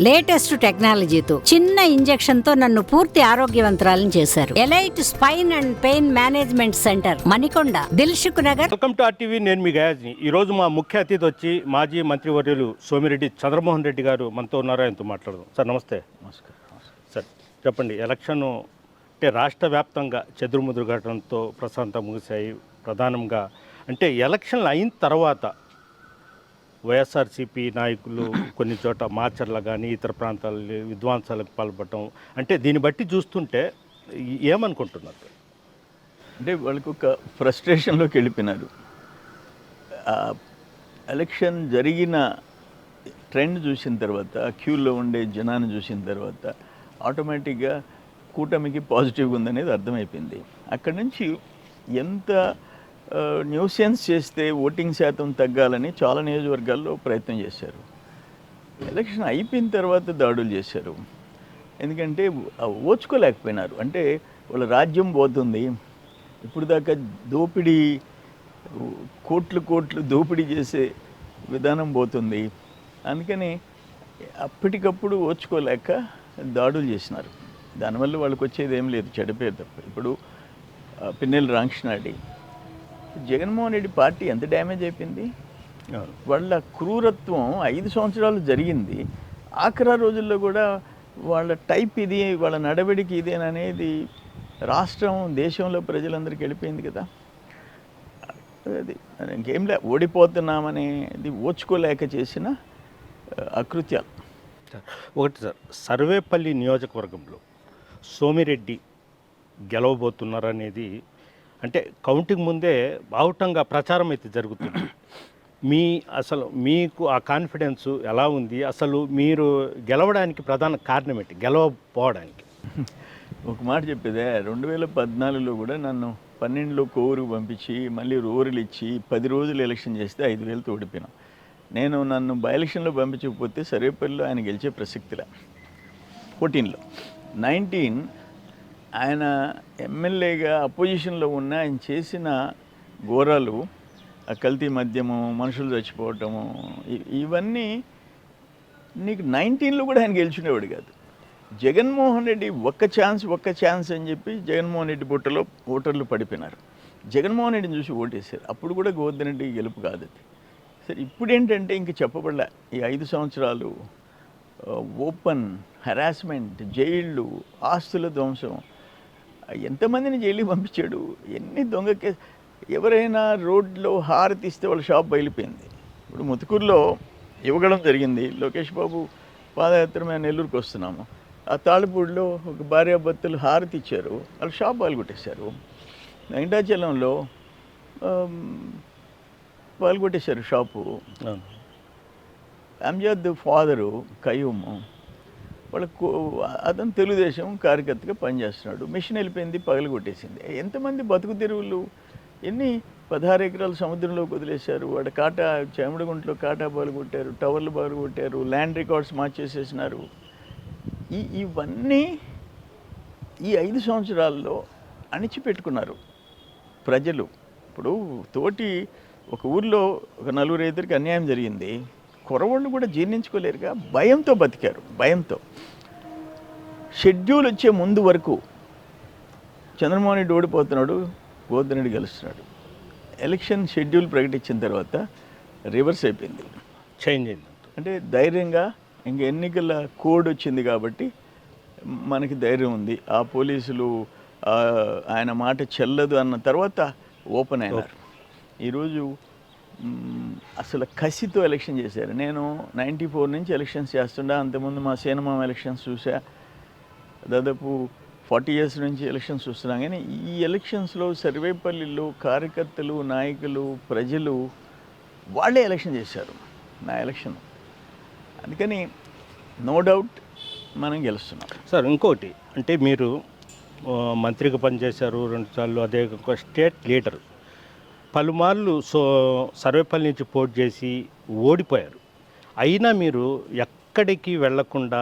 Latest టెక్నాలజీతో చిన్న injection తో నన్ను పూర్తి ఆరోగ్యవంతురాలను చేశారు. Elite spine and pain management centre, Manikonda, Dilsukh Nagar. Welcome to RTV. నేను మీ గయాజ్ని. ఈరోజు మా ముఖ్య అతిథి వచ్చి మాజీ మంత్రివర్యులు సోమిరెడ్డి చంద్రమోహన్ రెడ్డి గారు మనతో ఉన్నారు. ఆయనతో మాట్లాడదాం. సార్ నమస్తే. నమస్కారం. సార్ చెప్పండి, ఎలక్షన్ అంటే రాష్ట్ర వ్యాప్తంగా చెదురుముదురు ఘటనతో ప్రశాంతంగా ముగిశాయి. ప్రధానంగా అంటే ఎలక్షన్లు అయిన తర్వాత వైఎస్ఆర్సీపీ నాయకులు కొన్ని చోట మాచర్ల కానీ ఇతర ప్రాంతాల్లో విధ్వంసాలకు పాల్పడటం, అంటే దీన్ని బట్టి చూస్తుంటే ఏమనుకుంటున్నారు? అంటే వాళ్ళకు ఒక ఫ్రస్ట్రేషన్లోకి వెళ్ళిపోయినారు. ఎలక్షన్ జరిగిన ట్రెండ్ చూసిన తర్వాత, క్యూలో ఉండే జనాన్ని చూసిన తర్వాత ఆటోమేటిక్గా కూటమికి పాజిటివ్గా ఉందనేది అర్థమైపోయింది. అక్కడి నుంచి ఎంత న్యూసెన్స్ చేస్తే ఓటింగ్ శాతం తగ్గాలని చాలా నియోజకవర్గాల్లో ప్రయత్నం చేశారు. ఎలక్షన్ అయిపోయిన తర్వాత దాడులు చేశారు. ఎందుకంటే ఓచుకోలేకపోయినారు. అంటే వాళ్ళ రాజ్యం పోతుంది, ఇప్పుడు దాకా దోపిడీ, కోట్లు దోపిడీ చేసే విధానం పోతుంది. అందుకని అప్పటికప్పుడు ఓచుకోలేక దాడులు చేసినారు. దానివల్ల వాళ్ళకి వచ్చేది ఏం లేదు, చెడిపోయేది తప్ప. ఇప్పుడు పిన్నెల్లి రామకృష్ణారెడ్డి, జగన్మోహన్ రెడ్డి పార్టీ ఎంత డ్యామేజ్ అయిపోయింది. వాళ్ళ క్రూరత్వం 5 సంవత్సరాలు జరిగింది. ఆఖరి రోజుల్లో కూడా వాళ్ళ టైప్ ఇది, వాళ్ళ నడవడికి ఇదేననేది రాష్ట్రం, దేశంలో ప్రజలందరికీ వెళ్ళిపోయింది కదా. అది ఇంకేంలే, ఓడిపోతున్నామనేది ఓచుకోలేక చేసిన అకృత్యాలు. ఒకటి సార్, సర్వేపల్లి నియోజకవర్గంలో సోమిరెడ్డి గెలవబోతున్నారనేది అంటే కౌంటింగ్ ముందే బావుటంగా ప్రచారం అయితే జరుగుతుంది. అసలు మీకు ఆ కాన్ఫిడెన్స్ ఎలా ఉంది? అసలు మీరు గెలవడానికి ప్రధాన కారణం ఏంటి, గెలవపోవడానికి? ఒక మాట చెప్పేదే, 2014లో కూడా నన్ను 12లో కోవూరుకు పంపించి మళ్ళీ రోరులు ఇచ్చి 10 రోజులు ఎలక్షన్ చేస్తే 5,000తో ఓడిపోయినాం. నన్ను బై ఎలక్షన్లో పంపించకపోతే సర్వేపల్లిలో ఆయన గెలిచే ప్రసక్తిలే. 14లో 19 ఆయన ఎమ్మెల్యేగా అపోజిషన్లో ఉన్న ఆయన చేసిన ఘోరాలు, కల్తీ మద్యము, మనుషులు చచ్చిపోవటము, ఇవన్నీ నీకు 19లో కూడా ఆయన గెలిచినవాడు కాదు. జగన్మోహన్ రెడ్డి ఒక్క ఛాన్స్ అని చెప్పి జగన్మోహన్ రెడ్డి బుట్టలో ఓటర్లు పడిపోయినారు. జగన్మోహన్ రెడ్డిని చూసి ఓటేశారు. అప్పుడు కూడా గోవర్ధన్ రెడ్డి గెలుపు కాదు అది. సరే, ఇప్పుడు ఏంటంటే ఇంక చెప్పబడలే. ఈ 5 సంవత్సరాలు ఓపెన్ హెరాస్మెంట్, జైళ్ళు, ఆస్తుల ధ్వంసం, ఎంతమందిని జైలుకి పంపించాడు, ఎన్ని దొంగ కేసు. ఎవరైనా రోడ్లో హారతి ఇస్తే వాళ్ళ షాప్ బయలిపోయింది. ఇప్పుడు ముతుకూరులో ఇవ్వగడం జరిగింది. లోకేష్ బాబు పాదయాత్ర మేము నెల్లూరుకి వస్తున్నాము. ఆ తాళపూడిలో ఒక భార్యాభర్తలు హారతి ఇచ్చారు, వాళ్ళ షాప్ పాల్గొట్టేశారు. వెంకటాచలంలో పాల్గొట్టేశారు షాపు. అంజద్ ఫాదరు కయ్యూము, వాళ్ళకు అతను తెలుగుదేశం కార్యకర్తగా పనిచేస్తున్నాడు. మిషన్ వెళ్ళిపోయింది, పగలు కొట్టేసింది. ఎంతమంది బతుకు తెరువులు, ఎన్ని 16 ఎకరాలు సముద్రంలోకి వదిలేశారు. వాడు చెమడగుంటలో కాటా బాలు కొట్టారు, టవర్లు బాలు కొట్టారు, ల్యాండ్ రికార్డ్స్ మార్చేసేసినారు. ఇవన్నీ ఈ 5 సంవత్సరాల్లో అణిచిపెట్టుకున్నారు ప్రజలు. ఇప్పుడు తోటి ఒక ఊర్లో ఒక 4 అన్యాయం జరిగింది, కురవాళ్ళు కూడా జీర్ణించుకోలేరుగా, భయంతో బతికారు. భయంతో షెడ్యూల్ వచ్చే ముందు వరకు చంద్రమోహన్ రెడ్డి ఓడిపోతున్నాడు, గోవర్ధన్ రెడ్డి గెలుస్తున్నాడు. ఎలక్షన్ షెడ్యూల్ ప్రకటించిన తర్వాత రివర్స్ అయిపోయింది, చేంజ్ అయింది. అంటే ధైర్యంగా ఇంక ఎన్నికల కోడ్ వచ్చింది కాబట్టి మనకి ధైర్యం ఉంది. ఆ పోలీసులు ఆయన మాట చెల్లదు అన్న తర్వాత ఓపెన్ అయినారు. ఈరోజు అసలు కసితో ఎలక్షన్ చేశారు. నేను 94 నుంచి ఎలక్షన్స్ చేస్తుండా. అంతకుముందు మా సేనమామ ఎలక్షన్స్ చూసా. దాదాపు 40 ఇయర్స్ నుంచి ఎలక్షన్స్ చూస్తున్నాం. కానీ ఈ ఎలక్షన్స్లో సర్వేపల్లిలో కార్యకర్తలు, నాయకులు, ప్రజలు వాళ్ళే ఎలక్షన్ చేశారు నా ఎలక్షన్. అందుకని నో డౌట్ మనం గెలుస్తున్నాం. సార్ ఇంకోటి, అంటే మీరు మంత్రిగా పనిచేశారు 2 సార్లు, అదే ఒక స్టేట్ లీడర్. పలుమార్లు సర్వేపల్లి నుంచి పోటీ చేసి ఓడిపోయారు. అయినా మీరు ఎక్కడికి వెళ్లకుండా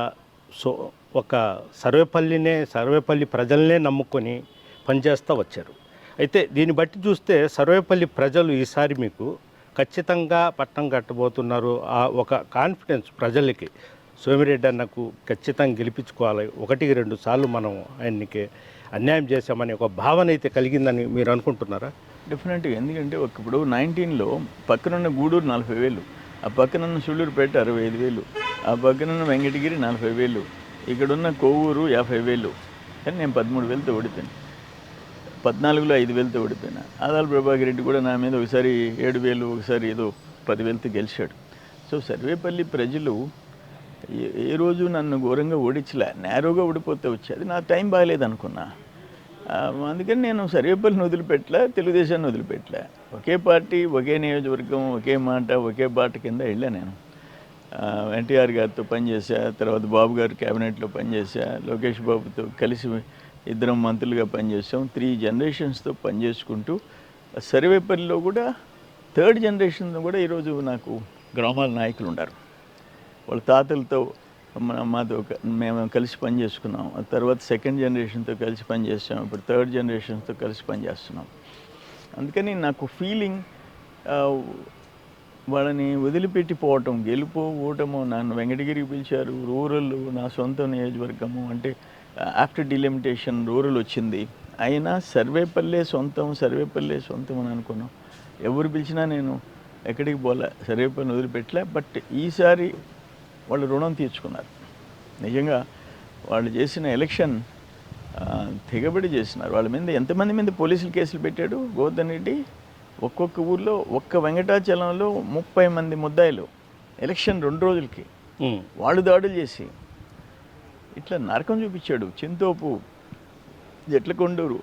ఒక సర్వేపల్లి ప్రజలనే నమ్ముకొని పనిచేస్తూ వచ్చారు. అయితే దీన్ని బట్టి చూస్తే సర్వేపల్లి ప్రజలు ఈసారి మీకు ఖచ్చితంగా పట్టం కట్టబోతున్నారు. ఆ ఒక కాన్ఫిడెన్స్ ప్రజలకి సోమిరెడ్డి అన్నకు ఖచ్చితంగా గెలిపించుకోవాలి, 1-2 సార్లు మనం ఆయనకి అన్యాయం చేశామని ఒక భావన అయితే కలిగిందని మీరు అనుకుంటున్నారా? డెఫినెట్గా. ఎందుకంటే ఇప్పుడు 19లో పక్కనున్న గూడూరు 40,000, ఆ పక్కనున్న సుళ్ళూరుపేట 65,000, ఆ పక్కనున్న వెంకటగిరి 40,000, ఇక్కడున్న కోవూరు 50,000, కానీ నేను 13,000తో ఓడిపోయాను. 14లో 5,000తో ఓడిపోయినా. ఆదాల ప్రభాకర్ రెడ్డి కూడా నా మీద ఒకసారి 7,000, ఒకసారి ఏదో 10,000తో గెలిచాడు. సో సర్వేపల్లి ప్రజలు ఏ రోజు నన్ను ఘోరంగా ఓడించలే, నేరోగా ఓడిపోతే వచ్చేది నా టైం బాగాలేదు అనుకున్నా. అందుకని నేను సర్వేపల్లిని వదిలిపెట్టలే, తెలుగుదేశాన్ని వదిలిపెట్టలే. ఒకే పార్టీ, ఒకే నియోజకవర్గం, ఒకే మాట, ఒకే బాట కింద వెళ్ళా నేను. ఎన్టీఆర్ గారితో పనిచేసా, తర్వాత బాబు గారు క్యాబినెట్లో పనిచేసా, లోకేష్ బాబుతో కలిసి ఇద్దరం మంత్రులుగా పనిచేసాం. 3 జనరేషన్స్తో పనిచేసుకుంటూ సర్వేపల్లిలో కూడా 3rd జనరేషన్ కూడా ఈరోజు నాకు గ్రామాల నాయకులు ఉన్నారు. వాళ్ళ తాతలతో మాతో మేము కలిసి పనిచేసుకున్నాం. ఆ తర్వాత 2nd జనరేషన్తో కలిసి పనిచేస్తాం, ఇప్పుడు 3rd జనరేషన్తో కలిసి పనిచేస్తున్నాం. అందుకని నాకు ఫీలింగ్ వాళ్ళని వదిలిపెట్టిపోవటం, గెలుపో ఓటమో, నన్ను వెంకటగిరికి పిలిచారు, రూరల్ నా సొంత నియోజకవర్గము, అంటే ఆఫ్టర్ డిలిమిటేషన్ రూరల్ వచ్చింది, అయినా సర్వేపల్లె సొంతం అని అనుకున్నాం. ఎవరు పిలిచినా నేను ఎక్కడికి పోలే, సర్వేపల్లిని వదిలిపెట్టలే. బట్ ఈసారి వాళ్ళు రుణం తీర్చుకున్నారు. నిజంగా వాళ్ళు చేసిన ఎలక్షన్ తెగబడి చేసినారు. వాళ్ళ మీద ఎంతమంది మీద పోలీసులు కేసులు పెట్టాడు గోవర్ధన్ రెడ్డి. ఒక్కొక్క ఊర్లో, ఒక్క వెంకటాచలంలో 30 మంది ముద్దాయిలు ఎలక్షన్ 2 రోజులకి వాళ్ళు దాడులు చేసి ఇట్లా నరకం చూపించాడు. చింతోపు, జట్లకొండూరు,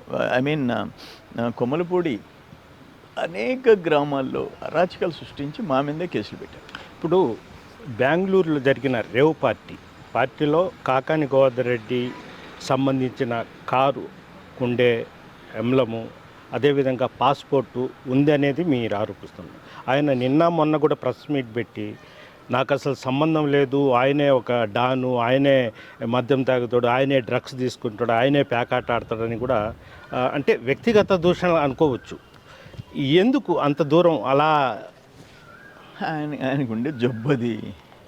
కొమ్మలపూడి, అనేక గ్రామాల్లో అరాచకాలు సృష్టించి మా మీదే కేసులు పెట్టారు. ఇప్పుడు బెంగళూరులో జరిగిన రేవ్ పార్టీలో కాకాని గోవర్ధన్ రెడ్డి సంబంధించిన కారు ఉండే ఎంబ్లము, అదేవిధంగా పాస్పోర్టు ఉంది అనేది మీరు ఆరోపిస్తున్నారు. ఆయన నిన్న మొన్న కూడా ప్రెస్ మీట్ పెట్టి నాకు అసలు సంబంధం లేదు, ఆయనే ఒక డాను, ఆయనే మద్యం తాగుతాడు, ఆయనే డ్రగ్స్ తీసుకుంటాడు, ఆయనే ప్యాకాట ఆడతాడని కూడా, అంటే వ్యక్తిగత దూషణ అనుకోవచ్చు. ఎందుకు అంత దూరం అలా? ఆయనకుండే జబ్బది.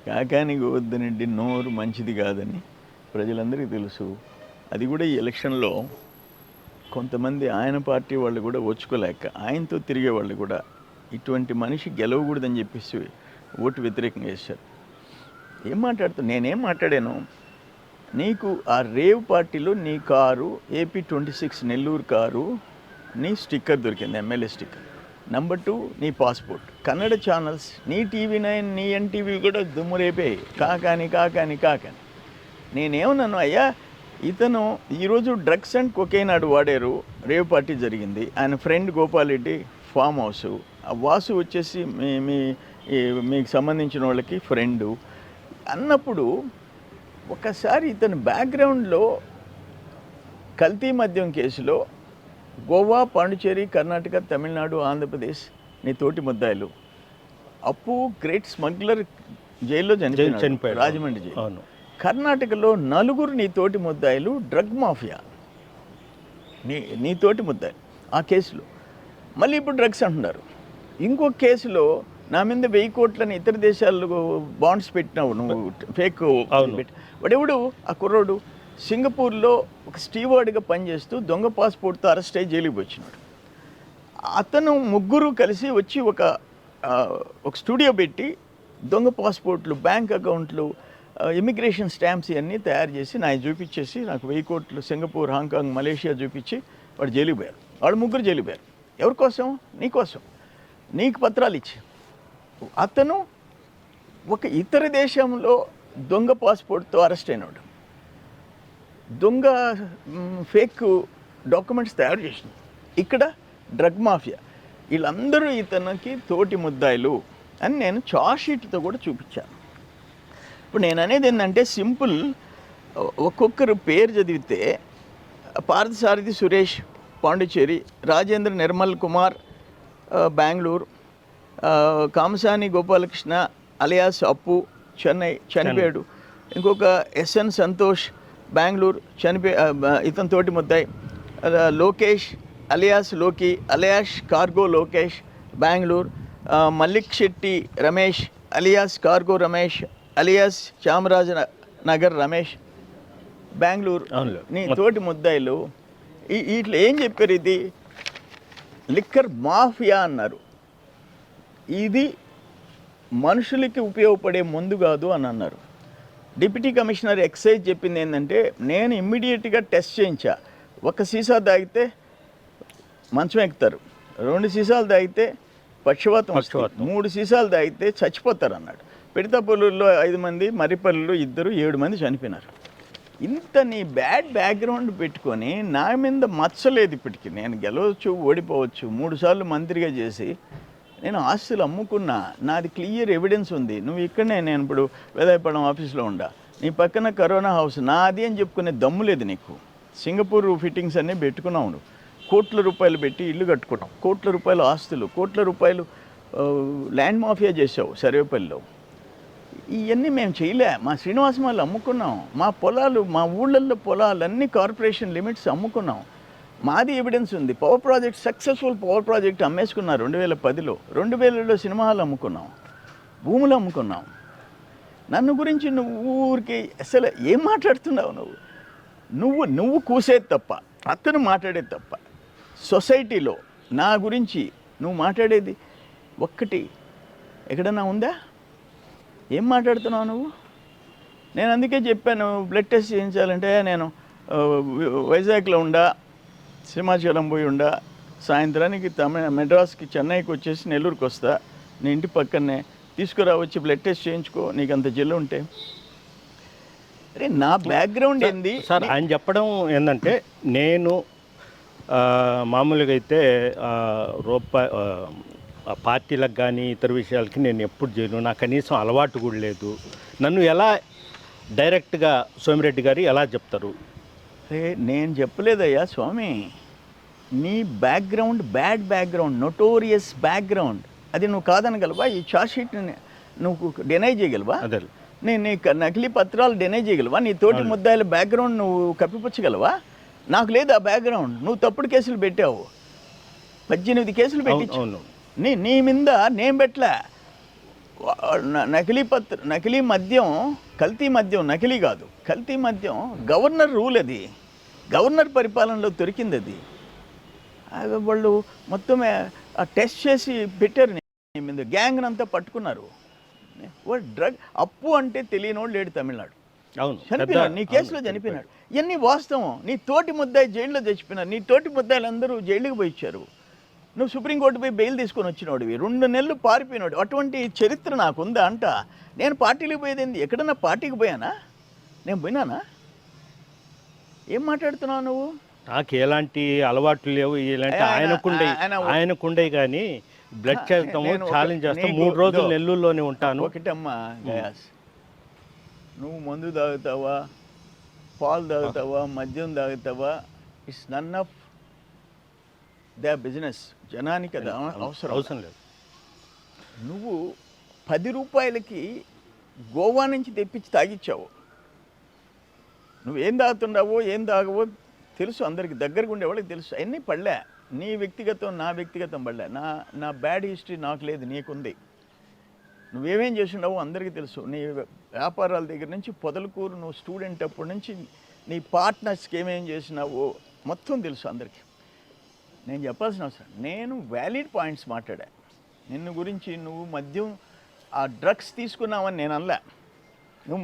కాకాని గోవర్ధన్ రెడ్డి నోరు మంచిది కాదని ప్రజలందరికీ తెలుసు. అది కూడా ఈ ఎలక్షన్లో కొంతమంది ఆయన పార్టీ వాళ్ళు కూడా వచ్చుకోలేక, ఆయనతో తిరిగే వాళ్ళు కూడా ఇటువంటి మనిషి గెలవకూడదని చెప్పేసి ఓటు వ్యతిరేకంగా వేశారు. ఏం మాట్లాడుతాను, నేనేం మాట్లాడాను? నీకు ఆ రేవ్ పార్టీలో నీ కారు AP 26 నెల్లూరు కారు, నీ స్టిక్కర్ దొరికింది, ఎమ్మెల్యే స్టిక్కర్. నెంబర్ 2 నీ పాస్పోర్ట్. కన్నడ ఛానల్స్, నీ TV9, నీ NTV కూడా దుమ్ము రేపే కాకాని. నేనేమన్నాను, అయ్యా ఇతను ఈరోజు డ్రగ్స్ అండ్ కొకైన్ వాడారు, రేవ్ పార్టీ జరిగింది, ఆయన friend Gopal Reddy farm house, ఆ వాసు వచ్చేసి మీకు సంబంధించిన వాళ్ళకి ఫ్రెండు అన్నప్పుడు, ఒకసారి ఇతని బ్యాక్గ్రౌండ్లో కల్తీ మద్యం కేసులో గోవా, పాండిచేరి, కర్ణాటక, తమిళనాడు, ఆంధ్రప్రదేశ్ నీ తోటి ముద్దాయిలు, అప్పు గ్రేట్ స్మగ్లర్ జైల్లో చనిపోయాడు, రాజమండ్రి జైలు. అవును. కర్ణాటకలో 4 నీ తోటి ముద్దాయిలు డ్రగ్ మాఫియా, నీ తోటి ముద్దాయిలు ఆ కేసులో. మళ్ళీ ఇప్పుడు డ్రగ్స్ అంటున్నారు. ఇంకొక కేసులో నా మీద 1000 కోట్లని ఇతర దేశాలకు బాండ్స్ పెట్టినావు నువ్వు, ఫేక్ పెట్టి. వాడెవడు ఆ కుర్రోడు సింగపూర్లో ఒక స్టీవార్డ్గా పనిచేస్తూ దొంగ పాస్పోర్ట్తో అరెస్ట్ అయ్యి జైలుకి వచ్చినాడు. అతను 3 కలిసి వచ్చి ఒక స్టూడియో పెట్టి దొంగ పాస్పోర్ట్లు, బ్యాంక్ అకౌంట్లు, ఇమిగ్రేషన్ స్టాంప్స్ ఇవన్నీ తయారు చేసి నాకు చూపించేసి, నాకు 1000 కోట్లు సింగపూర్, హాంకాంగ్, మలేషియా చూపించి వాడు జైలుకి పోయారు. వాళ్ళు 3 జైలుకి పోయారు. ఎవరి కోసం? నీకోసం, నీకు పత్రాలు ఇచ్చి. అతను ఒక ఇతర దేశంలో దొంగ పాస్పోర్ట్తో అరెస్ట్ అయినాడు, దొంగ ఫేక్ డాక్యుమెంట్స్ తయారు చేసినాడు. ఇక్కడ డ్రగ్ మాఫియా, వీళ్ళందరూ ఇతనికి తోటి ముద్దాయిలు అని నేను చార్జ్ షీట్తో కూడా చూపించాను. ఇప్పుడు నేను అనేది ఏంటంటే సింపుల్, ఒక్కొక్కరు పేరు చదివితే పార్థసారథి సురేష్ పాండిచేరి, రాజేంద్ర నిర్మల్ కుమార్ బెంగళూరు, కామసాని గోపాలకృష్ణ అలియాస్ అప్పు చెన్నై చనిపోయాడు, ఇంకొక SN సంతోష్ బెంగళూరు ఇతని తోటి ముద్దాయి, లోకేష్ అలియాస్ లోకి alias cargo Lokesh Bengaluru, Mallik Shetty Ramesh alias cargo Ramesh alias Chamaraja Nagar Ramesh, Bengaluru, అవునులే. నీ తోటి ముద్దాయిలు ఇట్లా ఏం చెప్పారు? ఇది లిక్కర్ మాఫియా అన్నారు. ఇది మనుషులకి ఉపయోగపడే మందు కాదు అని అన్నారు. డిప్యూటీ కమిషనర్ ఎక్సైజ్ చెప్పింది ఏంటంటే, నేను ఇమ్మీడియట్గా టెస్ట్ చేయించా. ఒక సీసా తాగితే మంచం ఎక్కుతారు, 2 సీసాలు తాగితే పక్షవాతం వస్తుంది, 3 సీసాలు తాగితే చచ్చిపోతారు అన్నాడు. పిడతపల్లులో 5 మంది, మర్రిపల్లిలో 2, 7 మంది చనిపోయినారు. ఇంత నీ బ్యాక్గ్రౌండ్ పెట్టుకొని నా మీద మచ్చలేదు. ఇప్పటికి నేను గెలవచ్చు, ఓడిపోవచ్చు. 3 సార్లు మంత్రిగా చేసి నేను ఆస్తులు అమ్ముకున్నా, నాది క్లియర్ ఎవిడెన్స్ ఉంది. నువ్వు ఇక్కడనే, నేను ఇప్పుడు వేదాయపాలెం ఆఫీస్లో ఉండా, నీ పక్కన కరోనా హౌస్ నాది అని చెప్పుకునే దమ్ము లేదు నీకు. సింగపూర్ ఫిట్టింగ్స్ అన్నీ పెట్టుకున్నావు నువ్వు. కోట్ల రూపాయలు పెట్టి ఇల్లు కట్టుకున్నావు, కోట్ల రూపాయలు ఆస్తులు, కోట్ల రూపాయలు ల్యాండ్ మాఫియా చేసావు సర్వేపల్లిలో. ఇవన్నీ మేము చేయలే. మా శ్రీనివాసం వాళ్ళు అమ్ముకున్నాం. మా పొలాలు, మా ఊళ్ళల్లో పొలాలన్నీ కార్పొరేషన్ లిమిట్స్ అమ్ముకున్నాం. మాది ఎవిడెన్స్ ఉంది. Power project, successful power project అమ్మేసుకున్నారు 2010లో. 2000లో సినిమా హాల్ అమ్ముకున్నాం, భూములు అమ్ముకున్నాం. నన్ను గురించి నువ్వు ఊరికి అసలు ఏం మాట్లాడుతున్నావు? నువ్వు కూసేది తప్ప, అతను మాట్లాడేది తప్ప. సొసైటీలో నా గురించి నువ్వు మాట్లాడేది ఒక్కటి ఎక్కడన్నా ఉందా? ఏం మాట్లాడుతున్నావు నువ్వు? నేను అందుకే చెప్పాను, బ్లడ్ టెస్ట్ చేయించాలంటే నేను వైజాగ్లో ఉండా, సింహాచలం పోయి ఉండా, సాయంత్రానికి మెడ్రాస్కి, చెన్నైకి వచ్చేసి నెల్లూరుకి వస్తా, నీ ఇంటి పక్కనే తీసుకురా, వచ్చి బ్లడ్ టెస్ట్ చేయించుకో, నీకు అంత జల్లు ఉంటే. అరే నా బ్యాక్గ్రౌండ్ ఏంది సార్? ఆయన చెప్పడం ఏంటంటే, నేను మామూలుగా అయితే పార్టీలకు కానీ ఇతర విషయాలకి నేను ఎప్పుడు చేయను, నాకు కనీసం అలవాటు కూడా లేదు. నన్ను ఎలా డైరెక్ట్గా సోమిరెడ్డి గారు ఎలా చెప్తారు? అరే నేను చెప్పలేదయ్యా స్వామి. నీ background bad background, notorious background, అది నువ్వు కాదనగలవా? ఈ చార్జ్ షీట్ని నువ్వు డినై చేయగలవా? అదే నీ నకిలీ పత్రాలు డినై చేయగలవా? నీ తోటి ముద్దాయిల బ్యాక్గ్రౌండ్ నువ్వు కప్పిపుచ్చగలవా? నాకు లేదు ఆ బ్యాక్గ్రౌండ్. నువ్వు తప్పుడు కేసులు పెట్టావు, 18 కేసులు పెట్టించావు. నీ మీద నేను పెట్టలే. నకిలీ మద్యం, కల్తీ మద్యం, నకిలీ కాదు, కల్తీ మద్యం గవర్నర్ రూల్. అది గవర్నర్ పరిపాలనలో దొరికింది. అది వాళ్ళు మొత్తం టెస్ట్ చేసి పెట్టారు. నీ మీద గ్యాంగ్ అంతా పట్టుకున్నారు. డ్రగ్ అప్పు అంటే తెలియనోడు లేడు తమిళనాడు. అవును, చనిపోయినాడు, నీ కేసులో చనిపోయినాడు. ఇవన్నీ వాస్తవం. నీ తోటి ముద్దాయి జైల్లో చచ్చిపోయినారు. నీ తోటి ముద్దాయిలు అందరూ జైలుకి పోయి ఇచ్చారు. నువ్వు సుప్రీంకోర్టు పోయి బెయిల్ తీసుకొని వచ్చినోడివి, 2 నెలలు పారిపోయినాడు. అటువంటి చరిత్ర నాకుందా అంట. నేను పార్టీలకు పోయేది ఎక్కడన్నా పార్టీకి పోయానా? నేను పోయినానా? ఏం మాట్లాడుతున్నావు నువ్వు? నాకు ఎలాంటి అలవాట్లు లేవు. ఇలాంటి ఆయనకుండే కానీ బ్లడ్ చేస్తాము, ఛాలెంజ్ చేస్తాం. 3 రోజులు నెల్లూరులోనే ఉంటాను. ఒకటమ్మా గయాస్, నువ్వు మందు తాగుతావా, పాలు తాగుతావా, మద్యం తాగుతావా, it's none of the business. జనానికి అది అవసరం లేదు. నువ్వు 10 రూపాయలకి గోవా నుంచి తెప్పించి తాగిచ్చావు. నువ్వేం తాగుతున్నావో ఏం తాగవో తెలుసు, అందరికి దగ్గరకు ఉండేవాళ్ళకి తెలుసు. అన్నీ పడలే. నీ వ్యక్తిగతం నా వ్యక్తిగతం పడలే. నా బ్యాడ్ హిస్టరీ నాకు లేదు, నీకుంది. నువ్వేమేం చేస్తున్నావో అందరికీ తెలుసు. నీ వ్యాపారాల దగ్గర నుంచి పొదలకూరు, నువ్వు స్టూడెంట్ అప్పటి నుంచి నీ పార్ట్నర్స్కి ఏమేం చేసినావో మొత్తం తెలుసు అందరికీ. నేను చెప్పాల్సిన అవసరం. నేను వ్యాలిడ్ పాయింట్స్ మాట్లాడా. నిన్ను గురించి నువ్వు మద్యం, ఆ డ్రగ్స్ తీసుకున్నావని నేను అనలే. నువ్వు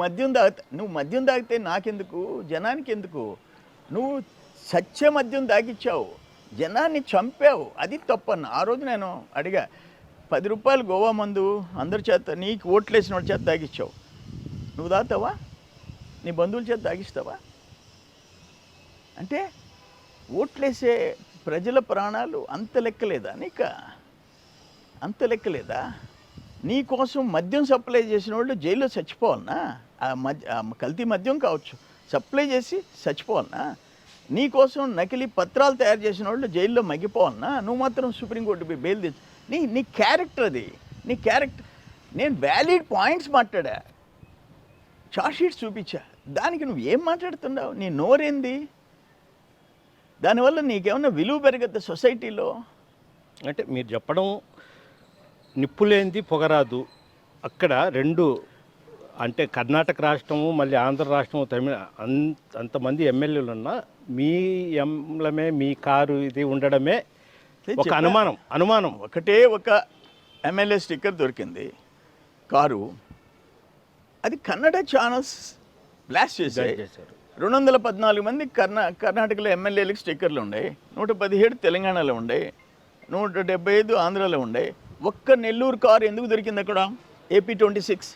మద్యం తాగితే నాకెందుకు, జనానికి ఎందుకు? నువ్వు సత్య మద్యం తాగిచ్చావు, జనాన్ని చంపావు. అది తప్పన్న. ఆ రోజు నేను అడిగా, 10 రూపాయలు గోవా మందు అందరి చేత, నీకు ఓట్లేసిన వాడి చేత తాగిచ్చావు. నువ్వు తాగుతావా? నీ బంధువుల చేత తాగిస్తావా? అంటే ఓట్లేసే ప్రజల ప్రాణాలు అంత లెక్కలేదా నీకు? అంత లెక్కలేదా? నీ కోసం మద్యం సప్లై చేసిన వాళ్ళు జైల్లో చచ్చిపోవాలన్నా? కల్తీ మద్యం కావచ్చు, సప్లై చేసి చచ్చిపోవాలన్నా? నీ కోసం నకిలీ పత్రాలు తయారు చేసిన వాళ్ళు జైల్లో మగ్గిపోవాలన్నా? నువ్వు మాత్రం సుప్రీంకోర్టు బెయిల్ తెచ్చు. నీ క్యారెక్టర్ అది, నీ క్యారెక్టర్. నేను వ్యాలిడ్ పాయింట్స్ మాట్లాడా, చార్జ్ షీట్స్ చూపించా. దానికి నువ్వు ఏం మాట్లాడుతున్నావు? నీ నోరేంది? దానివల్ల నీకేమన్నా విలువ పెరగద్దా సొసైటీలో? అంటే మీరు చెప్పడం నిప్పులేంది పొగరాదు. అక్కడ 2 అంటే కర్ణాటక రాష్ట్రము మళ్ళీ ఆంధ్ర రాష్ట్రము తమిళ అంతమంది ఎమ్మెల్యేలు ఉన్నా మీ ఎంలమే మీ కారు ఇది ఉండడమే ఒక అనుమానం ఒకటే ఒక ఎమ్మెల్యే స్టిక్కర్ దొరికింది కారు, అది కన్నడ ఛానల్స్ బ్లాస్ట్ చేశారు. 214 మంది కర్ణాటకలో ఎమ్మెల్యేలకు స్టిక్కర్లు ఉన్నాయి, 117 తెలంగాణలో ఉన్నాయి, 175 ఆంధ్రాలో ఉన్నాయి. ఒక్క నెల్లూరు కారు ఎందుకు దొరికింది అక్కడ? ఏపీ 26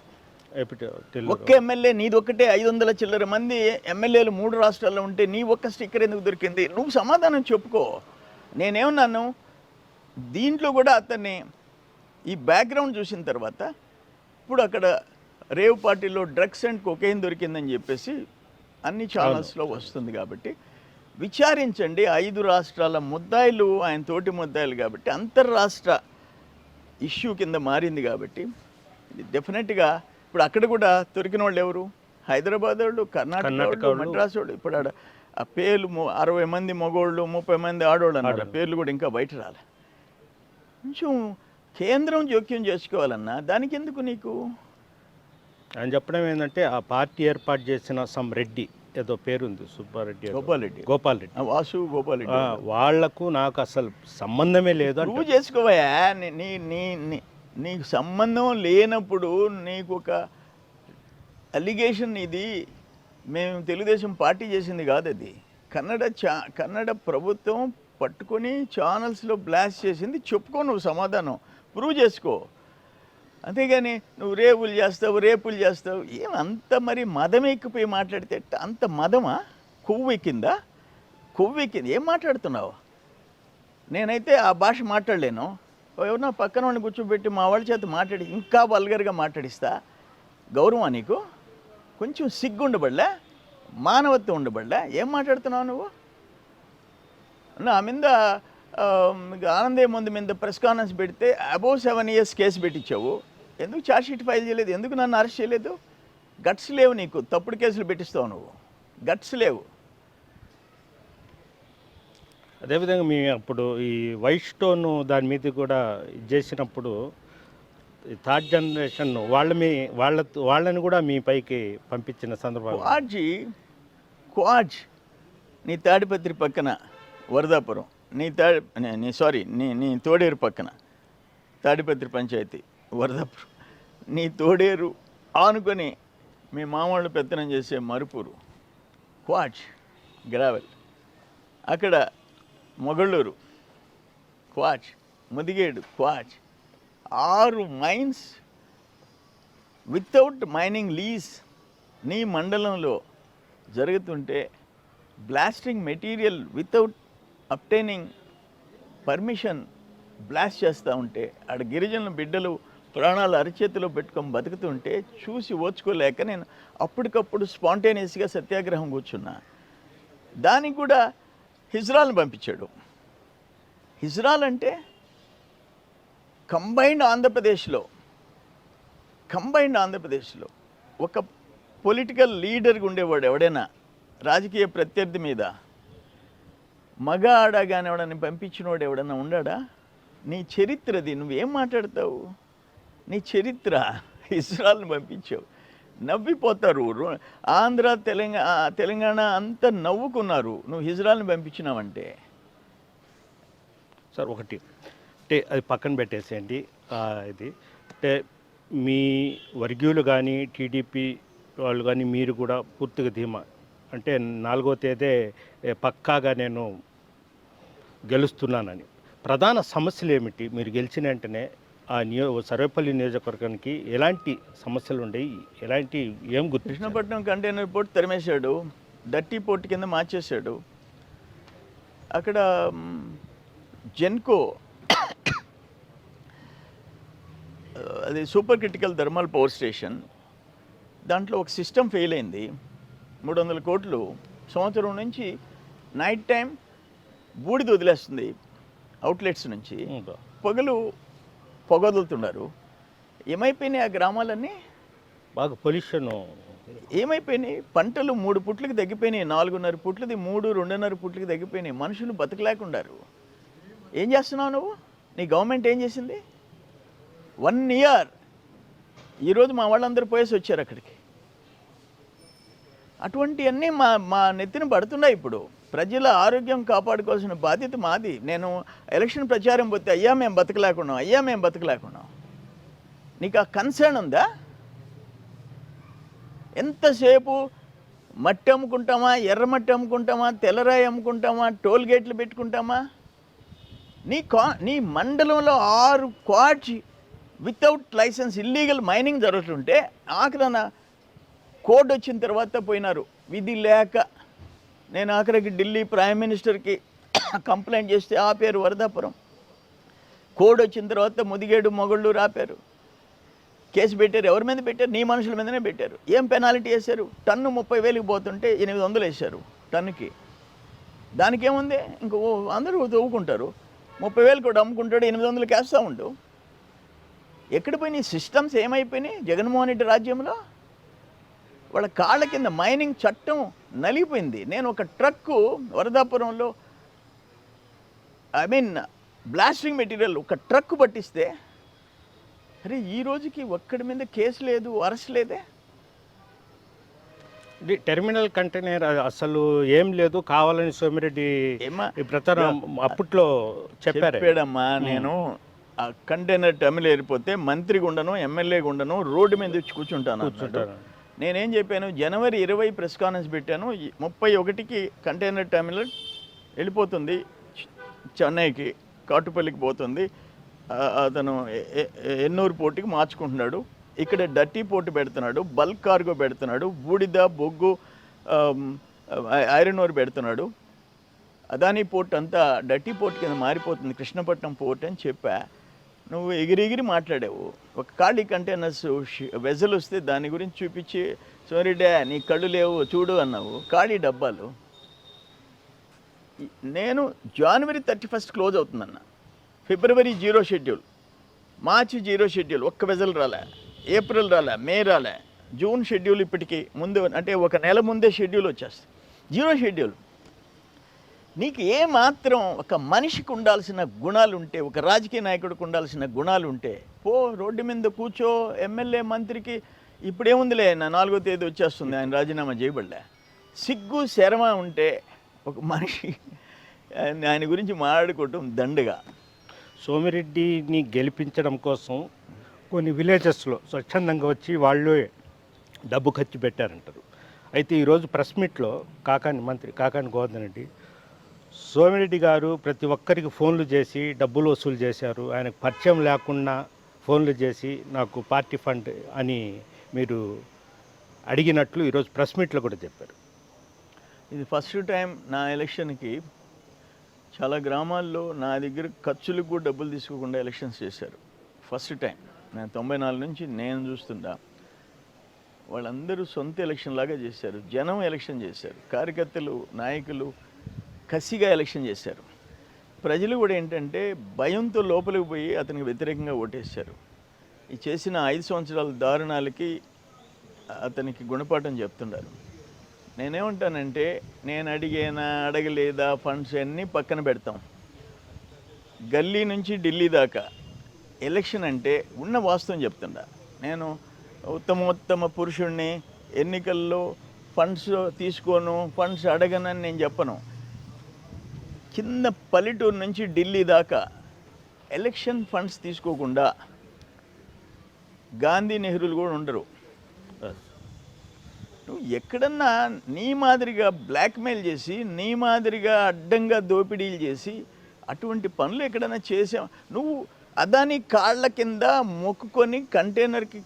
ఒక్క ఎమ్మెల్యే నీది ఒక్కటే 500 చిల్లర మంది ఎమ్మెల్యేలు 3 రాష్ట్రాల్లో ఉంటే నీ ఒక్క స్టిక్కర్ ఎందుకు దొరికింది? నువ్వు సమాధానం చెప్పుకో. నేనేమన్నాను, దీంట్లో కూడా అతన్ని ఈ బ్యాక్గ్రౌండ్ చూసిన తర్వాత ఇప్పుడు అక్కడ రేవ్ పార్టీలో డ్రగ్స్ అండ్ కొకైన్ దొరికిందని చెప్పేసి అన్ని ఛానల్స్లో వస్తుంది. కాబట్టి విచారించండి. 5 రాష్ట్రాల ముద్దాయిలు ఆయన తోటి ముద్దాయిలు కాబట్టి అంతర్రాష్ట్ర ఇష్యూ కింద మారింది. కాబట్టి ఇది డెఫినెట్గా ఇప్పుడు అక్కడ కూడా దొరికిన వాళ్ళు ఎవరు? హైదరాబాద్ వాళ్ళు, కర్ణాటక వాళ్ళు, మద్రాసు వాళ్ళు. ఇప్పుడు ఆడ ఆ పేర్లు 60 మంది మగోళ్ళు 30 మంది ఆడోళ్ళు అన్నాడు, పేర్లు కూడా ఇంకా బయట రాలే. కొంచెం కేంద్రం జోక్యం చేసుకోవాలన్నా దానికి ఎందుకు నీకు? ఆయన చెప్పడం ఏంటంటే ఆ పార్టీ ఏర్పాటు చేసిన సమ్ రెడ్డి ఏదో పేరుంది, సుబ్బారెడ్డి, గోపాల్ రెడ్డి, వాసు గోపాల్ రెడ్డి, వాళ్లకు నాకు అసలు సంబంధమే లేదు. నువ్వు చేసుకోవయా, నీకు సంబంధం లేనప్పుడు నీకు ఒక అలిగేషన్. ఇది మేము తెలుగుదేశం పార్టీ చేసింది కాదు, అది కన్నడ ప్రభుత్వం పట్టుకొని ఛానల్స్లో బ్లాస్ట్ చేసింది. చెప్పుకో, నువ్వు సమాధానం ప్రూవ్ చేసుకో. అంతేగాని నువ్వు రేపులు చేస్తావు ఏం అంత మరి మదం ఎక్కిపోయి మాట్లాడితే అంత మదమా? కొవ్వెక్కిందా? ఏం మాట్లాడుతున్నావు? నేనైతే ఆ భాష మాట్లాడలేను. ఎవరన్నా పక్కన వాడిని కూర్చోబెట్టి మా వాళ్ళ చేత మాట్లాడి ఇంకా వల్గర్గా మాట్లాడిస్తా. గౌరవం నీకు? కొంచెం సిగ్గు ఉండబడలే, మానవత్వం ఉండబడలే? ఏం మాట్లాడుతున్నావు నువ్వు? నా మీద ఆనందే ముందు మీద ప్రెస్ కాన్ఫరెన్స్ పెడితే అబౌవ్ 7 years కేసు పెట్టించావు. ఎందుకు ఛార్జ్ షీట్ ఫైల్ చేయలేదు? ఎందుకు నన్ను అరెస్ట్ చేయలేదు? గట్స్ లేవు నీకు, తప్పుడు కేసులు పెట్టిస్తావు నువ్వు, గట్స్ లేవు. అదేవిధంగా మీ అప్పుడు ఈ వైట్ స్టోన్ దాని మీద కూడా చేసినప్పుడు థర్డ్ జనరేషన్ వాళ్ళని కూడా మీ పైకి పంపించిన సందర్భం. క్వాడ్జ్ నీ తాడిపత్రి పక్కన వరదాపురం, నీ తోడేరు పక్కన తాడిపత్రి పంచాయతీ వరదాపురం, నీ తోడేరు ఆనుకొని మీ మామూళ్ళు పెత్తనం చేసే మరుపూరు క్వాడ్జ్ గ్రావెల్, అక్కడ Mogallur quartz, Mudigedu quartz, 6 mines without mining lease నీ మండలంలో జరుగుతుంటే blasting material without obtaining permission blast చేస్తూ ఉంటే ఆడ గిరిజనుల బిడ్డలు ప్రాణాలు అరచేతిలో పెట్టుకొని బతుకుతుంటే చూసి ఓర్చుకోలేక నేను అప్పటికప్పుడు స్పాంటేనియస్గా సత్యాగ్రహం కూర్చున్నా. దానికి కూడా హిజ్రాల్ని పంపించాడు. హిజ్రాల్ అంటే కంబైన్డ్ ఆంధ్రప్రదేశ్లో ఒక పొలిటికల్ లీడర్గా ఉండేవాడు ఎవడైనా రాజకీయ ప్రత్యర్థి మీద మగ ఆడగానే ఎవడని పంపించినవాడు ఎవడన్నా ఉండాడా? నీ చరిత్రది, నువ్వేం మాట్లాడతావు? నీ చరిత్ర. హిజ్రాల్ని పంపించావు, నవ్విపోతారు. ఆంధ్ర తెలంగాణ అంతా నవ్వుకున్నారు నువ్వు హిజ్రాల్ని పంపించినావంటే. సార్ ఒకటి అంటే అది పక్కన పెట్టేసేయండి. ఇది అంటే మీ వర్గీయులు కానీ టీడీపీ వాళ్ళు కానీ మీరు కూడా పూర్తిగా ధీమా అంటే 4వ తేదీ పక్కాగా నేను గెలుస్తున్నానని. ప్రధాన సమస్యలు ఏమిటి? మీరు గెలిచిన వెంటనే ఆ సర్వేపల్లి నియోజకవర్గానికి ఎలాంటి సమస్యలు ఉండేవి? ఏం గుర్తు? కృష్ణపట్నం కంటైనర్ పోర్ట్ తరిమేశాడు, డర్టీ పోర్ట్ కింద మార్చేశాడు. అక్కడ జెన్కో అది super critical thermal power station, దాంట్లో ఒక సిస్టమ్ ఫెయిల్ అయింది. 300 కోట్లు సంవత్సరం నుంచి నైట్ టైం బూడిద వదిలేస్తుంది అవుట్లెట్స్ నుంచి, పగలు పొగ వదులుతున్నారు. ఏమైపోయినాయి ఆ గ్రామాలన్నీ? బాగా పొల్యూషన్ ఏమైపోయినాయి? పంటలు 3 పుట్లకి తగ్గిపోయినాయి, 4.5 పుట్లది 3, 2.5 పుట్లకి తగ్గిపోయినాయి. మనుషులు బతకలేకున్నారు. ఏం చేస్తున్నావు నువ్వు? నీ గవర్నమెంట్ ఏం చేసింది? 1 year. ఈరోజు మా వాళ్ళందరూ పోయేసి వచ్చారు అక్కడికి. అటువంటివన్నీ మా నెత్తిన పడుతున్నాయి. ఇప్పుడు ప్రజల ఆరోగ్యం కాపాడుకోవాల్సిన బాధ్యత మాది. నేను ఎలక్షన్ ప్రచారం పోతే అయ్యా మేము బతకలేకున్నాం. నీకు ఆ కన్సర్న్ ఉందా? ఎంతసేపు మట్టి అమ్ముకుంటామా, ఎర్రమట్టి అమ్ముకుంటామా, తెల్లరాయి అమ్ముకుంటామా, టోల్ గేట్లు పెట్టుకుంటామా? నీ మండలంలో 6 క్వాడ్స్ వితౌట్ లైసెన్స్ ఇల్లీగల్ మైనింగ్ జరుగుతుంటే ఆఖరన కోడ్ వచ్చిన తర్వాత పోయినారు విధి లేక. నేను ఆఖరికి ఢిల్లీ ప్రైమ్ మినిస్టర్కి కంప్లైంట్ చేస్తే ఆపారు వరదాపురం. కోడ్ వచ్చిన తర్వాత ముదిగేడు మొగళ్ళూరు ఆపారు, కేసు పెట్టారు. ఎవరి మీద పెట్టారు? నీ మనుషుల మీదనే పెట్టారు. ఏం పెనాల్టీ వేశారు? టన్ను 30,000కి పోతుంటే 800 వేశారు టన్నుకి. దానికేముంది? ఇంకో అందరూ తవ్వుకుంటారు. 30,000 కూడా అమ్ముకుంటాడు, 800 వేస్తూ ఉండు. ఎక్కడ పోయినాయి సిస్టమ్స్? ఏమైపోయినాయి జగన్మోహన్ రెడ్డి రాజ్యంలో? వాళ్ళ కాళ్ళ కింద మైనింగ్ చట్టం నలిగిపోయింది. నేను ఒక ట్రక్కు వరదాపురంలో బ్లాస్టింగ్ మెటీరియల్ ఒక ట్రక్ పట్టిస్తే అరే ఈ రోజుకి ఒక్కడి మీద కేసు లేదు, అరెస్ట్ లేదే. టెర్మినల్ కంటైనర్ అసలు ఏం లేదు, కావాలని సోమిరెడ్డి ప్రచారం అప్పట్లో చెప్పాడమ్మా. నేను ఆ కంటైనర్ టర్మినల్ ఏరిపోతే మంత్రి గుండను, ఎమ్మెల్యే గుండను, రోడ్డు మీద వచ్చి కూర్చుంటాను. నేనేం చెప్పాను? జనవరి 20 ప్రెస్ కాన్ఫరెన్స్ పెట్టాను. 31కి కంటైనర్ టర్మినల్ వెళ్ళిపోతుంది, చెన్నైకి కాటుపల్లికి పోతుంది. అతను ఎన్నూరు పోర్టుకి మార్చుకుంటున్నాడు. ఇక్కడ డర్టీ పోర్టు పెడుతున్నాడు, బల్క్ కార్గో పెడుతున్నాడు, బూడిద బొగ్గు ఐరన్ ఓర్ పెడుతున్నాడు. అదానీ పోర్ట్ అంతా డర్టీ పోర్ట్ కింద మారిపోతుంది, కృష్ణపట్నం పోర్ట్ అని చెప్పా. నువ్వు ఎగిరి మాట్లాడావు. ఒక ఖాళీ కంటైనర్స్ వెజల్ వస్తే దాని గురించి చూపించి సోరెడ్డి నీ కళ్ళు లేవు చూడు అన్నావు. ఖాళీ డబ్బాలు. నేను జనవరి 31 క్లోజ్ అవుతుందన్న, ఫిబ్రవరి 0 షెడ్యూల్, మార్చి 0 షెడ్యూల్, ఒక్క వెజల్ రాలే, ఏప్రిల్ రాలే, మే రాలే, జూన్ షెడ్యూల్ ఇప్పటికి ముందు అంటే ఒక నెల ముందే షెడ్యూల్ వచ్చేస్తుంది. 0 షెడ్యూల్. నీకు ఏమాత్రం ఒక మనిషికి ఉండాల్సిన గుణాలు ఉంటే, ఒక రాజకీయ నాయకుడికి ఉండాల్సిన గుణాలు ఉంటే పో రోడ్డు మీద కూర్చో. ఎమ్మెల్యే మంత్రికి ఇప్పుడేముందిలే, నా 4వ తేదీ వచ్చేస్తుంది, ఆయన రాజీనామా చేయబడలే. సిగ్గు శరమ ఉంటే ఒక మనిషి ఆయన గురించి మాట్లాడుకోవటం దండగా. సోమిరెడ్డిని గెలిపించడం కోసం కొన్ని విలేజెస్లో స్వచ్ఛందంగా వచ్చి వాళ్ళు డబ్బు ఖర్చు పెట్టారంటారు. అయితే ఈరోజు ప్రెస్ మీట్లో మంత్రి కాకాని గోవర్ధన్ రెడ్డి సోమిరెడ్డి గారు ప్రతి ఒక్కరికి ఫోన్లు చేసి డబ్బులు వసూలు చేశారు, ఆయనకు పరిచయం లేకుండా ఫోన్లు చేసి నాకు పార్టీ ఫండ్ అని మీరు అడిగినట్లు ఈరోజు ప్రెస్ మీట్లో కూడా చెప్పారు. ఇది ఫస్ట్ టైం నా ఎలక్షన్కి చాలా గ్రామాల్లో నా దగ్గర ఖర్చులకు కూడా డబ్బులు తీసుకోకుండా ఎలక్షన్స్ చేశారు. First time. నేను 94 నుంచి నేను చూస్తుంటా. వాళ్ళందరూ సొంత ఎలక్షన్ లాగా చేశారు. జనం ఎలక్షన్ చేశారు, కార్యకర్తలు నాయకులు కసిగా ఎలక్షన్ చేశారు. ప్రజలు కూడా ఏంటంటే భయంతో లోపలికి పోయి అతనికి వ్యతిరేకంగా ఓటేశారు. ఈ చేసిన 5 సంవత్సరాల దారుణాలకి అతనికి గుణపాఠం చెప్తున్నారు. నేనేమంటానంటే, నేను అడగలేదా ఫండ్స్ అన్నీ పక్కన పెడతాం. గల్లీ నుంచి ఢిల్లీ దాకా ఎలక్షన్ అంటే ఉన్న వాస్తవం చెప్తుండా. నేను ఉత్తమోత్తమ పురుషుణ్ణి, ఎన్నికల్లో ఫండ్స్ తీసుకోను, ఫండ్స్ అడగనని నేను చెప్పను. కింద పల్లెటూరు నుంచి ఢిల్లీ దాకా ఎలక్షన్ ఫండ్స్ తీసుకోకుండా గాంధీ నెహ్రూలు కూడా ఉండరు. నువ్వు ఎక్కడన్నా నీ మాదిరిగా బ్లాక్మెయిల్ చేసి, నీ మాదిరిగా అడ్డంగా దోపిడీలు చేసి అటువంటి పనులు ఎక్కడన్నా చేసావు? నువ్వు అదాని కాళ్ళ కింద మొక్కుకొని కంటైనర్కి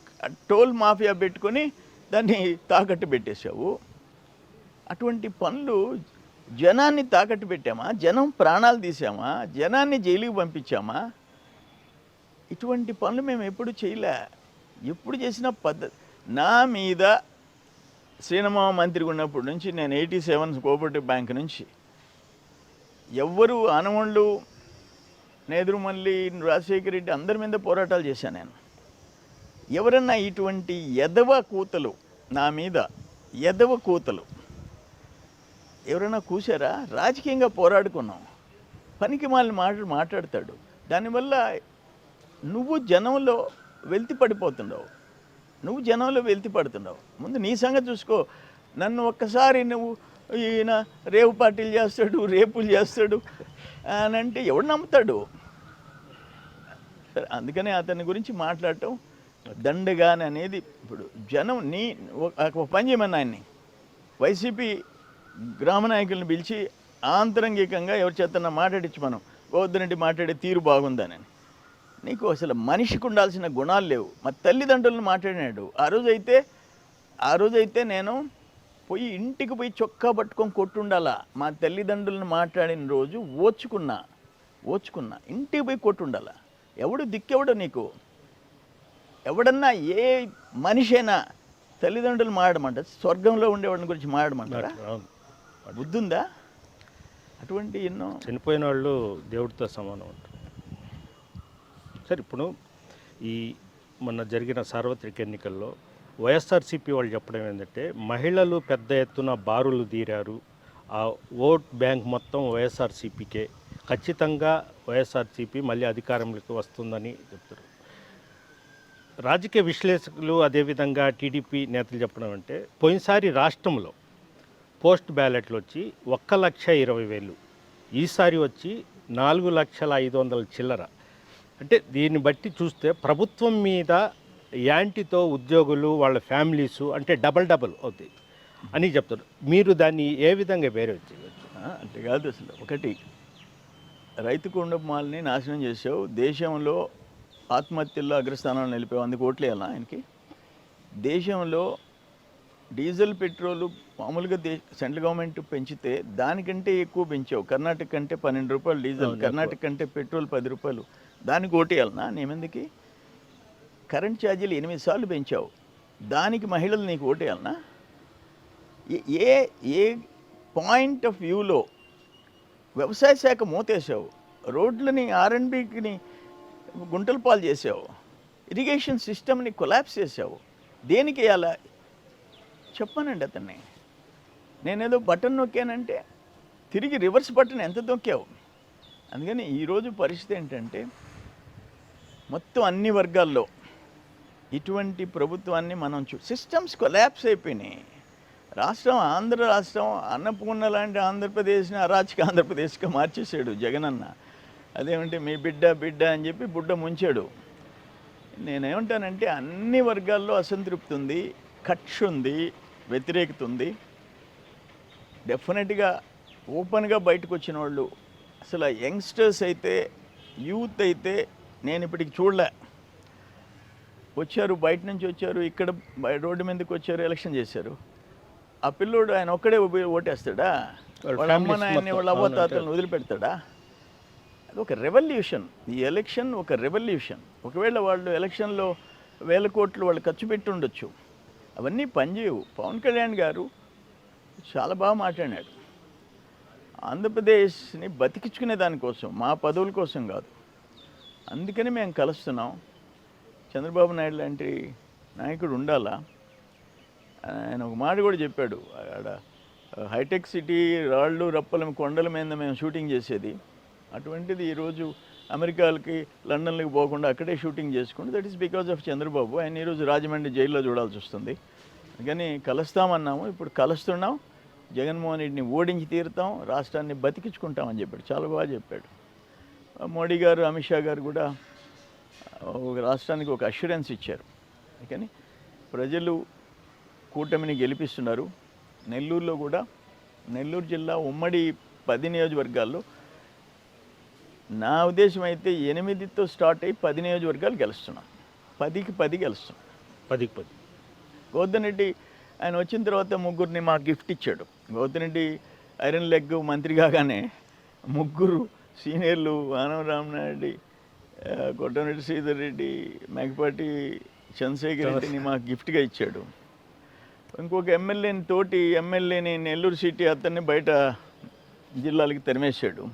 టోల్ మాఫియా పెట్టుకొని దాన్ని తాకట్టు పెట్టేశావు. అటువంటి పనులు జనాన్ని తాకట్టు పెట్టామా? జనం ప్రాణాలు తీసామా? జనాన్ని జైలుకి పంపించామా? ఇటువంటి పనులు మేము ఎప్పుడు చేయలే. ఎప్పుడు చేసిన పద్ధతి నా మీద శ్రీనమామ మంత్రిగా ఉన్నప్పటి నుంచి నేను 87 కోఆపరేటివ్ బ్యాంక్ నుంచి ఎవ్వరు ఆనవాళ్ళు నేదురుమల్లి రాజశేఖర రెడ్డి అందరి మీద పోరాటాలు చేశాను నేను. ఎవరన్నా ఇటువంటి ఎదవ కూతలు నా మీద కూతలు ఎవరైనా కూసారా? రాజకీయంగా పోరాడుకున్నాం. పనికి మాలిన మాట్లాడతాడు. దానివల్ల నువ్వు జనంలో వెలితి పడుతున్నావు. ముందు నీ సంగతి చూసుకో. నన్ను ఒక్కసారి నువ్వు ఈయన రేవు పార్టీలు చేస్తాడు, రేపులు చేస్తాడు అని అంటే ఎవడు నమ్ముతాడు? సరే, అందుకనే అతని గురించి మాట్లాడటం దండగాని అనేది. ఇప్పుడు జనం ఒక పని చేయమని ఆయన్ని వైసీపీ గ్రామ నాయకులను పిలిచి ఆంతరంగికంగా ఎవరి చేతన్నా మాట్లాడించి మనం గోవర్ధన్ మాట్లాడే తీరు బాగుందని. నీకు అసలు మనిషికి ఉండాల్సిన గుణాలు లేవు. మా తల్లిదండ్రులను మాట్లాడినాడు. ఆ రోజైతే నేను పోయి ఇంటికి పోయి చొక్కా పట్టుకొని కొట్టుండాలా. మా తల్లిదండ్రులను మాట్లాడిన రోజు ఓచుకున్నా ఇంటికి పోయి కొట్టుండాలా. ఎవడు దిక్కెవడు నీకు? ఎవడన్నా ఏ మనిషి అయినా తల్లిదండ్రులు మాట్లాడమంటారు, స్వర్గంలో ఉండేవాడిని గురించి మాట్లాడమంటారా? బుద్ధి ఉందా? అటువంటి ఎన్నో చనిపోయిన వాళ్ళు దేవుడితో సమానం అంటారు. సరే, ఇప్పుడు ఈ మొన్న జరిగిన సార్వత్రిక ఎన్నికల్లో వైఎస్ఆర్సీపీ వాళ్ళు చెప్పడం ఏంటంటే మహిళలు పెద్ద ఎత్తున బారులు తీరారు, ఆ ఓట్ బ్యాంక్ మొత్తం వైఎస్ఆర్సీపీకే, ఖచ్చితంగా వైఎస్ఆర్సీపీ మళ్ళీ అధికారంలోకి వస్తుందని చెప్తారు. రాజకీయ విశ్లేషకులు అదేవిధంగా టీడీపీ నేతలు చెప్పడం అంటే పోయినసారి రాష్ట్రంలో పోస్ట్ బ్యాలెట్లు వచ్చి 1,20,000, ఈసారి వచ్చి 4,05,000 చిల్లర. అంటే దీన్ని బట్టి చూస్తే ప్రభుత్వం మీద యాంటీతో ఉద్యోగులు వాళ్ళ ఫ్యామిలీసు అంటే డబల్ అవుతాయి అని చెప్తారు. మీరు దాన్ని ఏ విధంగా వేరే చేయవచ్చు? అంటే కాదు, అసలు ఒకటి రైతు కుండమాలని నాశనం చేసావు, దేశంలో ఆత్మహత్యల్లో అగ్రస్థానాలు నిలిపావు, అందుకు ఓట్లేయాలా ఆయనకి? దేశంలో డీజిల్ పెట్రోలు మామూలుగా సెంట్రల్ గవర్నమెంట్ పెంచితే దానికంటే ఎక్కువ పెంచావు. కర్ణాటక కంటే 12 రూపాయలు డీజిల్, కర్ణాటక కంటే పెట్రోల్ 10 రూపాయలు, దానికి ఓటేయాలనా? నేమెందుకు? కరెంట్ ఛార్జీలు 8 సార్లు పెంచావు, దానికి మహిళలు నీకు ఓటేయాలనా? ఏ పాయింట్ ఆఫ్ వ్యూలో వ్యవసాయ శాఖ మూతేసావు, రోడ్లని R&Bని గుంటల పాలు చేసావు, ఇరిగేషన్ సిస్టమ్ని కొలాప్స్ చేసావు. దేనికి వేయాలా చెప్పానండి అతన్ని. నేనేదో బటన్ నొక్కానంటే తిరిగి రివర్స్ బటన్ ఎంత నొక్కావు. అందుకని ఈరోజు పరిస్థితి ఏంటంటే మొత్తం అన్ని వర్గాల్లో ఇటువంటి ప్రభుత్వాన్ని మనం సిస్టమ్స్ కొలాప్స్ అయిపోయినాయి. ఆంధ్ర రాష్ట్రం అన్నపూర్ణ లాంటి ఆంధ్రప్రదేశ్ని అరాచక ఆంధ్రప్రదేశ్గా మార్చేసాడు జగనన్న. అదేమంటే మీ బిడ్డ అని చెప్పి బుడ్డ ముంచాడు. నేనేమంటానంటే అన్ని వర్గాల్లో అసంతృప్తి ఉంది, కక్ష ఉంది, వ్యతిరేకత ఉంది. డెఫినెట్గా ఓపెన్గా బయటకు వచ్చిన వాళ్ళు అసలు యంగ్స్టర్స్ అయితే, యూత్ అయితే నేను ఇప్పటికి చూడలే. వచ్చారు, బయట నుంచి వచ్చారు, ఇక్కడ రోడ్డు మీదకి వచ్చారు, ఎలక్షన్ చేశారు. ఆ పిల్లోడు ఆయన ఒక్కడే ఓటేస్తాడా? వాళ్ళ అమ్మ నాయన్ని వాళ్ళ అవ్వతాతలను వదిలిపెడతాడా? అది ఒక రెవల్యూషన్. ఈ ఎలక్షన్ ఒక రెవల్యూషన్. ఒకవేళ వాళ్ళు ఎలక్షన్లో 1,000 కోట్లు వాళ్ళు ఖర్చు పెట్టి ఉండొచ్చు, అవన్నీ పనిచేయవు. పవన్ కళ్యాణ్ గారు చాలా బాగా మాట్లాడాడు. ఆంధ్రప్రదేశ్ని బతికించుకునే దానికోసం, మా పదవుల కోసం కాదు. అందుకని మేము కలుస్తున్నాం. చంద్రబాబు నాయుడు లాంటి నాయకుడు ఉండాలా. ఆయన ఒక మాట కూడా చెప్పాడు, అక్కడ హైటెక్ సిటీ రాళ్ళు రప్పల కొండల మీద మేము షూటింగ్ చేసేది, అటువంటిది ఈరోజు అమెరికాలకి లండన్లకి పోకుండా అక్కడే షూటింగ్ చేసుకుంటే that is because of Chandrababu. ఆయన ఈరోజు రాజమండ్రి జైల్లో చూడాల్సి వస్తుంది. అందుకని కలుస్తామన్నాము, ఇప్పుడు కలుస్తున్నాం. జగన్మోహన్ రెడ్డిని ఓడించి తీరుతాం, రాష్ట్రాన్ని బతికించుకుంటామని చెప్పాడు. చాలా బాగా చెప్పాడు. మోడీ గారు, అమిత్ షా గారు కూడా ఒక రాష్ట్రానికి ఒక అష్యూరెన్స్ ఇచ్చారు. అందుకని ప్రజలు కూటమిని గెలిపిస్తున్నారు. నెల్లూరులో కూడా, నెల్లూరు జిల్లా ఉమ్మడి 10 నియోజకవర్గాల్లో నా ఉద్దేశం అయితే 8తో స్టార్ట్ అయ్యి 10 నియోజకవర్గాలు గెలుస్తున్నాం. 10కి 10 గెలుస్తున్నాం. 10కి 10. గోవర్ధన్ రెడ్డి ఆయన వచ్చిన తర్వాత 3 మాకు గిఫ్ట్ ఇచ్చాడు. గోవర్ధన్ రెడ్డి ఐరన్ లెగ్ మంత్రి కాగానే 3 సీనియర్లు, ఆనవ రామనాయుడు, కొట్టమిరెడ్డి శ్రీధర్ రెడ్డి, మేకపాటి చంద్రశేఖర్ రెడ్డిని మాకు గిఫ్ట్గా ఇచ్చాడు. ఇంకొక ఎమ్మెల్యేని నెల్లూరు సిటీ అతన్ని బయట జిల్లాలకి తరిమేశాడు.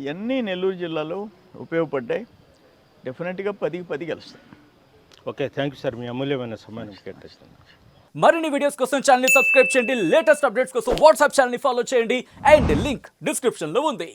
ఇవన్నీ నెల్లూరు జిల్లాలో ఉపయోగపడ్డాయి. డెఫినెట్గా 10కి 10 గెలుస్తాయి. ఓకే, థ్యాంక్ యూ సార్, మీ అమూల్యమైన సమయాన్ని కేటాయిస్తున్నాను. మరిన్ని వీడియోస్ కోసం ఛానల్ ని సబ్స్క్రైబ్ చేయండి, లేటెస్ట్ అప్డేట్స్ కోసం వాట్సాప్ ఛానల్ ని ఫాలో చేయండి, అండ్ లింక్ డిస్క్రిప్షన్ లో ఉంది.